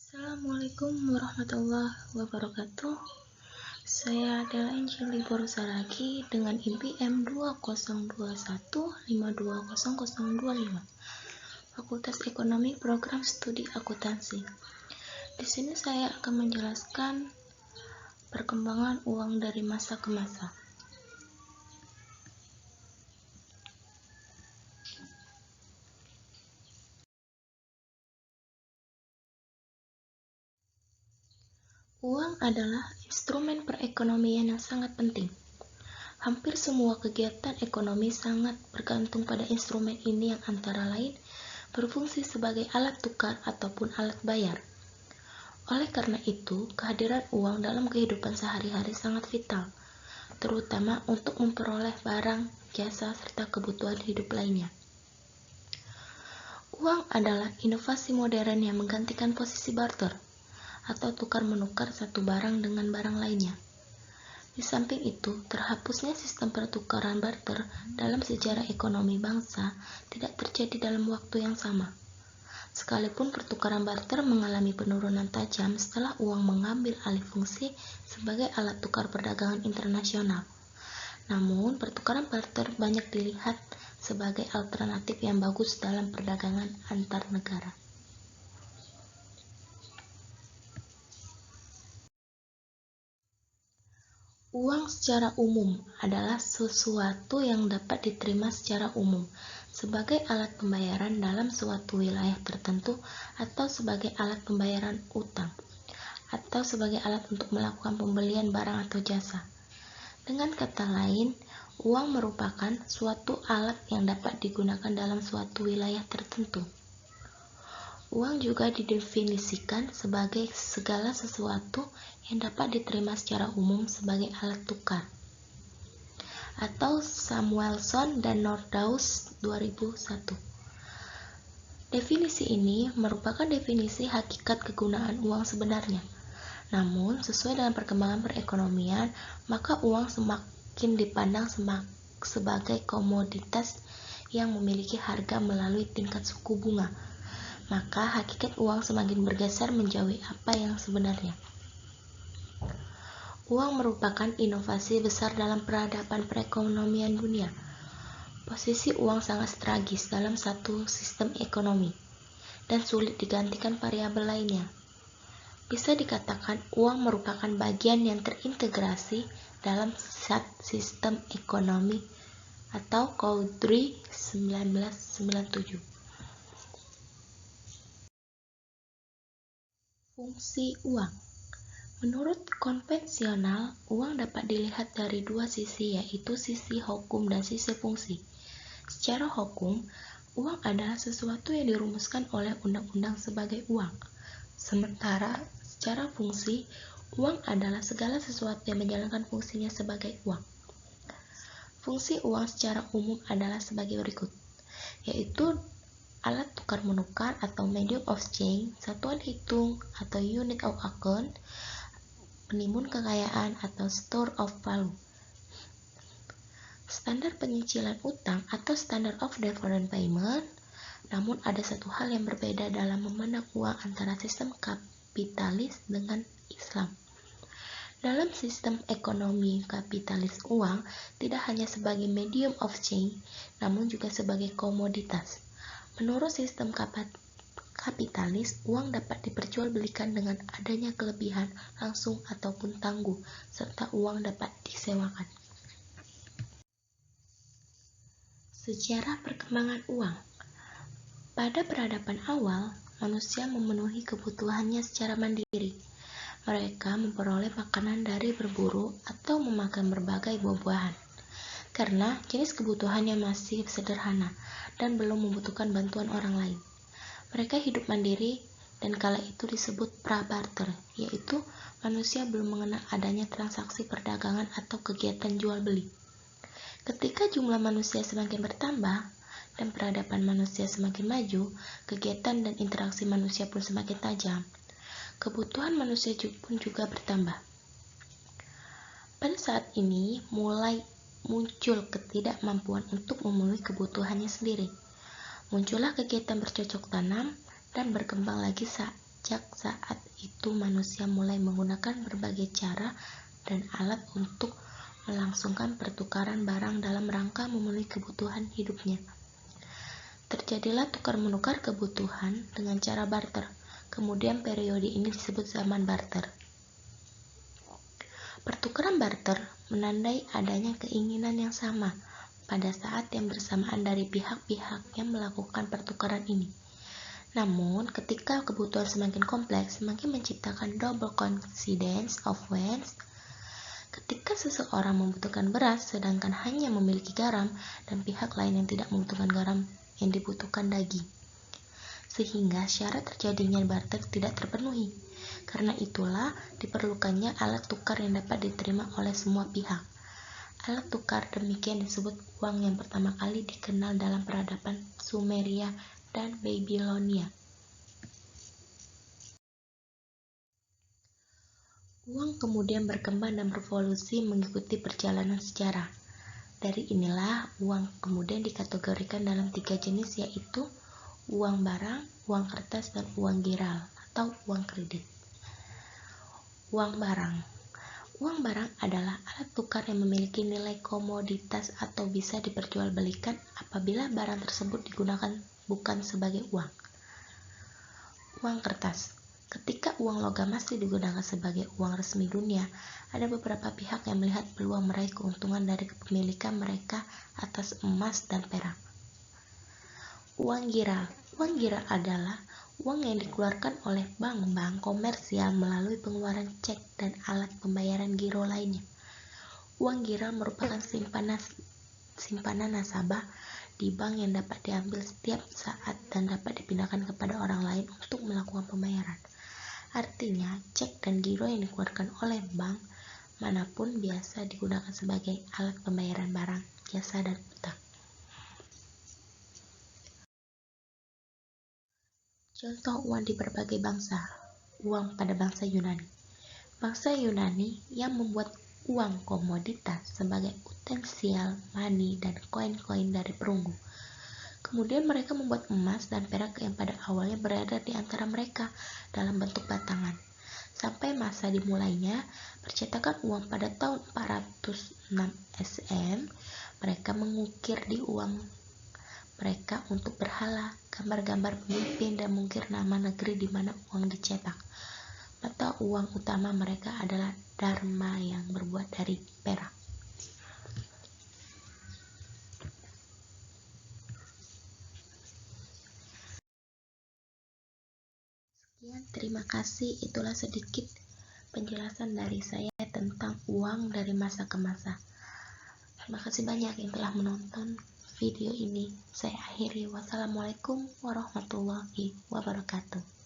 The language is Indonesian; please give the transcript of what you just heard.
Assalamualaikum warahmatullahi wabarakatuh. Saya adalah Angelly Borsalagi dengan IPM 2021520025, Fakultas Ekonomi Program Studi Akuntansi. Di sini saya akan menjelaskan perkembangan uang dari masa ke masa. Uang adalah instrumen perekonomian yang sangat penting. Hampir semua kegiatan ekonomi sangat bergantung pada instrumen ini yang antara lain berfungsi sebagai alat tukar ataupun alat bayar. Oleh karena itu, kehadiran uang dalam kehidupan sehari-hari sangat vital, terutama untuk memperoleh barang, jasa, serta kebutuhan hidup lainnya. Uang adalah inovasi modern yang menggantikan posisi barter atau tukar-menukar satu barang dengan barang lainnya. Di samping itu, terhapusnya sistem pertukaran barter dalam sejarah ekonomi bangsa tidak terjadi dalam waktu yang sama. Sekalipun pertukaran barter mengalami penurunan tajam setelah uang mengambil alih fungsi sebagai alat tukar perdagangan internasional. Namun, pertukaran barter banyak dilihat sebagai alternatif yang bagus dalam perdagangan antar negara. Uang secara umum adalah sesuatu yang dapat diterima secara umum sebagai alat pembayaran dalam suatu wilayah tertentu atau sebagai alat pembayaran utang atau sebagai alat untuk melakukan pembelian barang atau jasa. Dengan kata lain, uang merupakan suatu alat yang dapat digunakan dalam suatu wilayah tertentu. Uang juga didefinisikan sebagai segala sesuatu yang dapat diterima secara umum sebagai alat tukar. Atau Samuelson dan Nordhaus 2001. Definisi ini merupakan definisi hakikat kegunaan uang sebenarnya. Namun, sesuai dengan perkembangan perekonomian, maka uang semakin dipandang sebagai komoditas yang memiliki harga melalui tingkat suku bunga. Maka hakikat uang semakin bergeser menjauhi apa yang sebenarnya. Uang merupakan inovasi besar dalam peradaban perekonomian dunia. Posisi uang sangat strategis dalam satu sistem ekonomi dan sulit digantikan variabel lainnya. Bisa dikatakan uang merupakan bagian yang terintegrasi dalam sistem ekonomi atau Cowdrey 1997. Fungsi uang. Menurut konvensional, uang dapat dilihat dari dua sisi, yaitu sisi hukum dan sisi fungsi. Secara hukum, uang adalah sesuatu yang dirumuskan oleh undang-undang sebagai uang. Sementara secara fungsi, uang adalah segala sesuatu yang menjalankan fungsinya sebagai uang. Fungsi uang secara umum adalah sebagai berikut, yaitu alat tukar-menukar atau medium of exchange, satuan hitung atau unit of account, penimbun kekayaan atau store of value, standar penyicilan utang atau standard of deferred payment. Namun ada satu hal yang berbeda dalam memandang uang antara sistem kapitalis dengan Islam. Dalam sistem ekonomi kapitalis, uang tidak hanya sebagai medium of exchange, namun juga sebagai komoditas. Menurut sistem kapitalis, uang dapat diperjualbelikan dengan adanya kelebihan langsung ataupun tangguh, serta uang dapat disewakan. Sejarah perkembangan uang. Pada peradaban awal, manusia memenuhi kebutuhannya secara mandiri. Mereka memperoleh makanan dari berburu atau memakan berbagai buah-buahan, karena jenis kebutuhannya masih sederhana dan belum membutuhkan bantuan orang lain. Mereka hidup mandiri dan kala itu disebut prabarter, yaitu manusia belum mengenal adanya transaksi perdagangan atau kegiatan jual beli. Ketika jumlah manusia semakin bertambah dan peradaban manusia semakin maju, kegiatan dan interaksi manusia pun semakin tajam. Kebutuhan manusia pun juga bertambah. Pada saat ini mulai muncul ketidakmampuan untuk memenuhi kebutuhannya sendiri. Muncullah kegiatan bercocok tanam dan berkembang lagi Sejak saat itu manusia mulai menggunakan berbagai cara dan alat untuk melangsungkan pertukaran barang dalam rangka memenuhi kebutuhan hidupnya. Terjadilah tukar-menukar kebutuhan dengan cara barter. Kemudian periode ini disebut zaman barter. Pertukaran barter menandai adanya keinginan yang sama pada saat yang bersamaan dari pihak-pihak yang melakukan pertukaran ini. Namun, ketika kebutuhan semakin kompleks, semakin menciptakan double coincidence of events. Ketika seseorang membutuhkan beras sedangkan hanya memiliki garam, dan pihak lain yang tidak membutuhkan garam yang dibutuhkan daging, sehingga syarat terjadinya barter tidak terpenuhi. Karena itulah diperlukannya alat tukar yang dapat diterima oleh semua pihak. Alat tukar demikian disebut uang yang pertama kali dikenal dalam peradaban Sumeria dan Babilonia. Uang kemudian berkembang dan berevolusi mengikuti perjalanan sejarah. Dari inilah uang kemudian dikategorikan dalam 3 jenis, yaitu uang barang, uang kertas, dan uang giral atau uang kredit. Uang barang. Uang barang adalah alat tukar yang memiliki nilai komoditas atau bisa diperjualbelikan apabila barang tersebut digunakan bukan sebagai uang. Uang kertas. Ketika uang logam masih digunakan sebagai uang resmi dunia, ada beberapa pihak yang melihat peluang meraih keuntungan dari kepemilikan mereka atas emas dan perak. Uang giral. Uang giral adalah uang yang dikeluarkan oleh bank-bank komersial melalui pengeluaran cek dan alat pembayaran giro lainnya. Uang giral merupakan simpanan nasabah di bank yang dapat diambil setiap saat dan dapat dipindahkan kepada orang lain untuk melakukan pembayaran. Artinya, cek dan giro yang dikeluarkan oleh bank manapun biasa digunakan sebagai alat pembayaran barang, jasa, dan utang. Contoh uang di berbagai bangsa. Uang pada bangsa Yunani. Bangsa Yunani yang membuat uang komoditas sebagai utensil, money, dan koin-koin dari perunggu. Kemudian mereka membuat emas dan perak yang pada awalnya berada di antara mereka dalam bentuk batangan. Sampai masa dimulainya percetakan uang pada tahun 406 SM, mereka mengukir di uang mereka untuk berhala, gambar-gambar pemimpin, dan mengukir nama negeri di mana uang dicetak. Mata uang utama mereka adalah dharma yang berbuat dari perak. Sekian, terima kasih. Itulah sedikit penjelasan dari saya tentang uang dari masa ke masa. Terima kasih banyak yang telah menonton video ini. Saya akhiri. Wassalamualaikum warahmatullahi wabarakatuh.